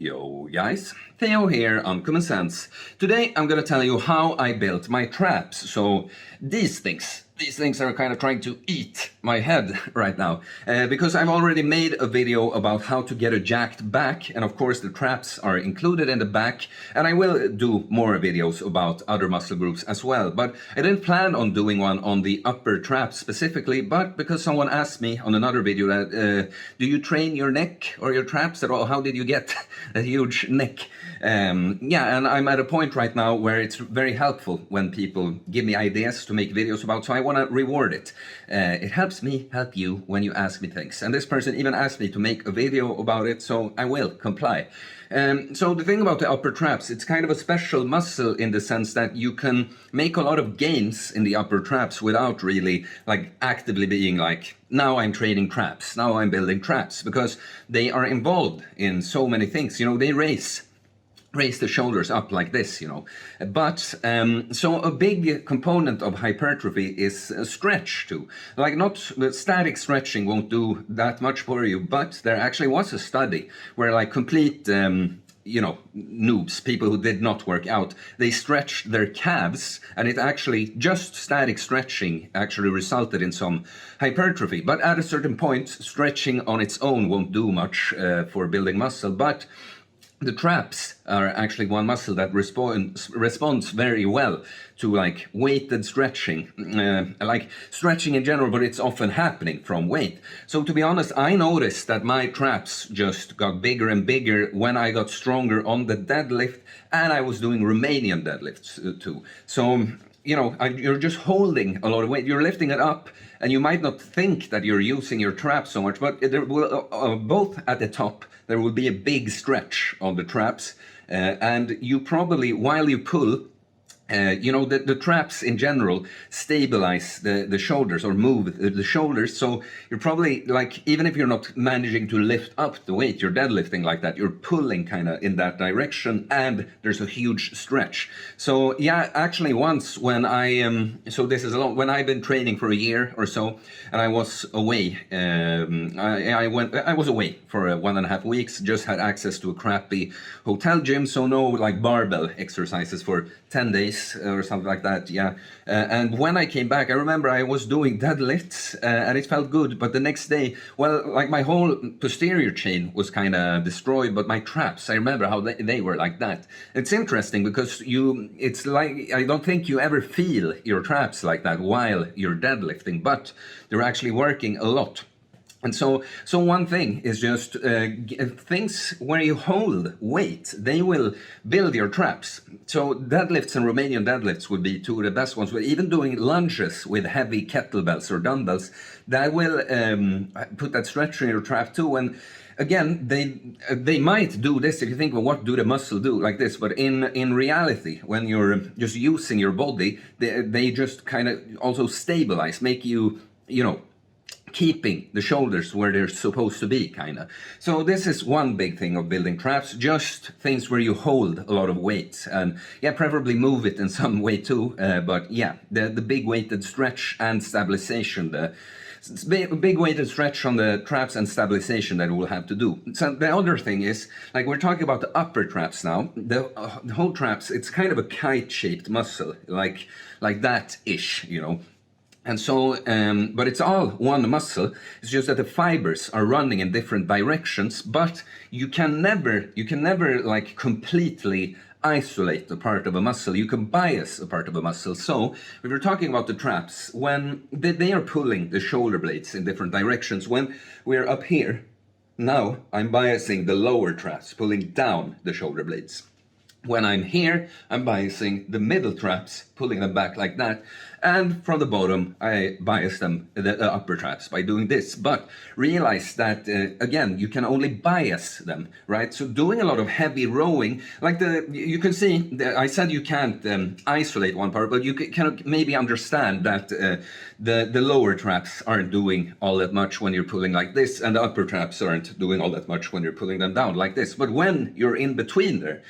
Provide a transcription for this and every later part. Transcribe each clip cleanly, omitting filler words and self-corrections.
Yo guys, Theo here on Common Sense. Today I'm gonna tell you how I built my traps. So these things are kind of trying to eat my head right now because I've already made a video about how to get a jacked back, and of course the traps are included in the back, and I will do more videos about other muscle groups as well. But I didn't plan on doing one on the upper trap specifically, but because someone asked me on another video that do you train your neck or your traps at all? How did you get a huge neck? Yeah, and I'm at a point right now where it's very helpful when people give me ideas to make videos about, so I want to reward it. It helps me help you when you ask me things, and this person even asked me to make a video about it, so I will comply. So the thing about the upper traps, it's kind of a special muscle in the sense that you can make a lot of gains in the upper traps without really like actively being like, now I'm training traps, now I'm building traps, because they are involved in so many things. You know, they raise the shoulders up like this, you know. But so a big component of hypertrophy is stretch too. Like, not the static stretching won't do that much for you, but there actually was a study where like complete you know, noobs, people who did not work out, they stretched their calves, and it actually, just static stretching actually resulted in some hypertrophy. But at a certain point, stretching on its own won't do much for building muscle. But the traps are actually one muscle that responds very well to like weighted stretching, like stretching in general, but it's often happening from weight. So to be honest, I noticed that my traps just got bigger and bigger when I got stronger on the deadlift, and I was doing Romanian deadlifts too. So, you know, you're just holding a lot of weight, you're lifting it up, and you might not think that you're using your traps so much, but there will, both at the top, there will be a big stretch on the traps, and you probably, while you pull, you know, the traps in general stabilize the shoulders, or move the shoulders. So you're probably like, even if you're not managing to lift up the weight, you're deadlifting like that, you're pulling kind of in that direction, and there's a huge stretch. So yeah, actually once when so this is when I've been training for a year or so, and I was away, I was away for 1.5 weeks, just had access to a crappy hotel gym, so no like barbell exercises for 10 days or something like that, yeah. And when I came back, I remember I was doing deadlifts and it felt good, but the next day, well, like my whole posterior chain was kind of destroyed, but my traps, I remember how they were like that. It's interesting because it's like, I don't think you ever feel your traps like that while you're deadlifting, but they're actually working a lot. And so one thing is just things where you hold weight, they will build your traps. So deadlifts and Romanian deadlifts would be two of the best ones. But even doing lunges with heavy kettlebells or dumbbells, that will put that stretch in your trap too. And again, they might do this if you think, well, what do the muscle do like this? But in reality, when you're just using your body, they just kind of also stabilize, make you, you know, keeping the shoulders where they're supposed to be, kind of. So this is one big thing of building traps, just things where you hold a lot of weight, and yeah, preferably move it in some way too, but yeah, the big weighted stretch and stabilization, the big weighted stretch on the traps and stabilization that we'll have to do. So the other thing is, like, we're talking about the upper traps now, the whole traps, it's kind of a kite-shaped muscle, like that-ish, you know. And so, but it's all one muscle. It's just that the fibers are running in different directions, but you can never like completely isolate a part of a muscle. You can bias a part of a muscle. So if we're talking about the traps, when they are pulling the shoulder blades in different directions, when we're up here, now I'm biasing the lower traps, pulling down the shoulder blades. When I'm here, I'm biasing the middle traps, pulling them back like that. And from the bottom, I bias them, the upper traps, by doing this. But realize that, again, you can only bias them, right? So doing a lot of heavy rowing, like you can see, I said you can't isolate one part, but you can maybe understand that the lower traps aren't doing all that much when you're pulling like this, and the upper traps aren't doing all that much when you're pulling them down like this. But when you're in between there,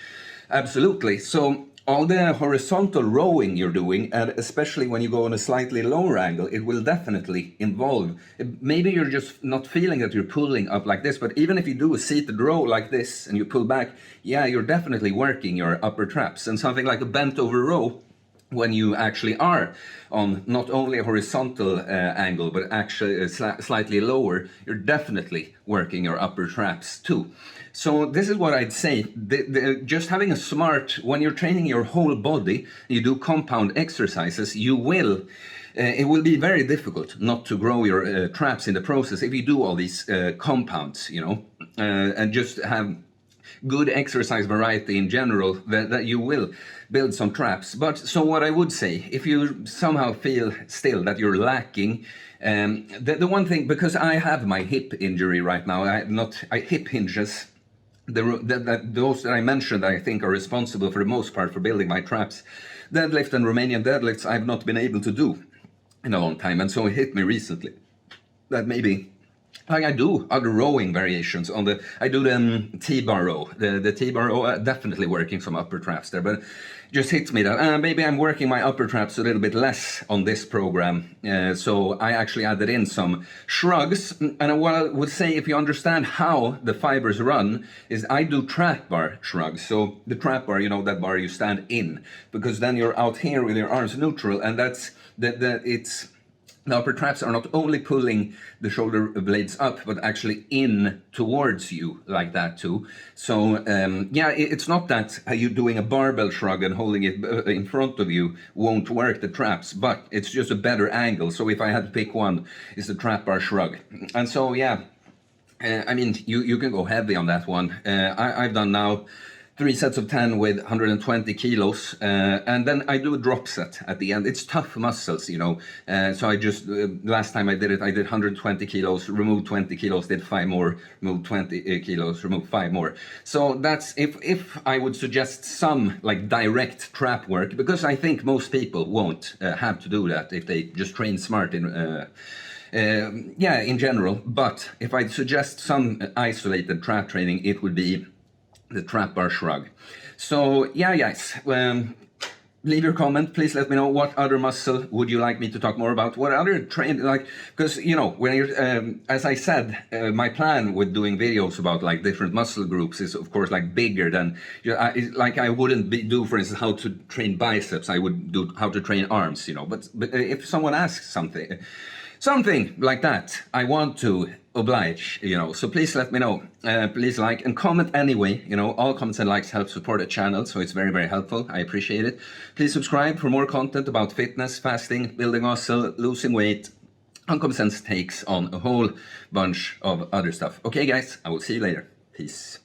absolutely. So all the horizontal rowing you're doing, and especially when you go on a slightly lower angle, it will definitely involve, maybe you're just not feeling that you're pulling up like this, but even if you do a seated row like this and you pull back, yeah, you're definitely working your upper traps. And something like a bent over row, when you actually are on not only a horizontal angle, but actually slightly lower, you're definitely working your upper traps too. So this is what I'd say. Just having a smart, when you're training your whole body, you do compound exercises, you will, it will be very difficult not to grow your traps in the process if you do all these compounds, you know, and just have good exercise variety in general, that you will build some traps. But so what I would say, if you somehow feel still that you're lacking, the one thing, because I have my hip injury right now, hip hinges, those that I mentioned, I think are responsible for the most part for building my traps. Deadlift and Romanian deadlifts I've not been able to do in a long time, and so it hit me recently that maybe, like I do other rowing variations on the, I do the T-bar row. The T-bar row, definitely working some upper traps there, but just hits me that maybe I'm working my upper traps a little bit less on this program. So I actually added in some shrugs. And what I would say, if you understand how the fibers run, is I do trap bar shrugs. So the trap bar, you know, that bar you stand in, because then you're out here with your arms neutral, and that's it's. The upper traps are not only pulling the shoulder blades up, but actually in towards you like that too. So yeah, it's not that you doing a barbell shrug and holding it in front of you won't work the traps, but it's just a better angle. So if I had to pick one, it's the trap bar shrug. And so yeah, I mean, you can go heavy on that one. I've done now 3 sets of 10 with 120 kilos, and then I do a drop set at the end. It's tough muscles, you know. So I just, last time I did it, I did 120 kilos, removed 20 kilos, did 5 more, removed 20 kilos, removed 5 more. So that's, if I would suggest some like direct trap work, because I think most people won't have to do that if they just train smart in yeah, in general. But if I'd suggest some isolated trap training, it would be the trap bar shrug. So yeah, guys, leave your comment. Please let me know what other muscle would you like me to talk more about. What other train, like, because you know, when you're, as I said, my plan with doing videos about like different muscle groups is of course like bigger than, you know, like I wouldn't do, for instance, how to train biceps. I would do how to train arms, you know. But if someone asks something like that, I want to oblige, you know, so please let me know. Please like and comment anyway, you know, all comments and likes help support the channel, so it's very, very helpful. I appreciate it. Please subscribe for more content about fitness, fasting, building muscle, losing weight. Uncommon Sense takes on a whole bunch of other stuff. Okay guys, I will see you later. Peace.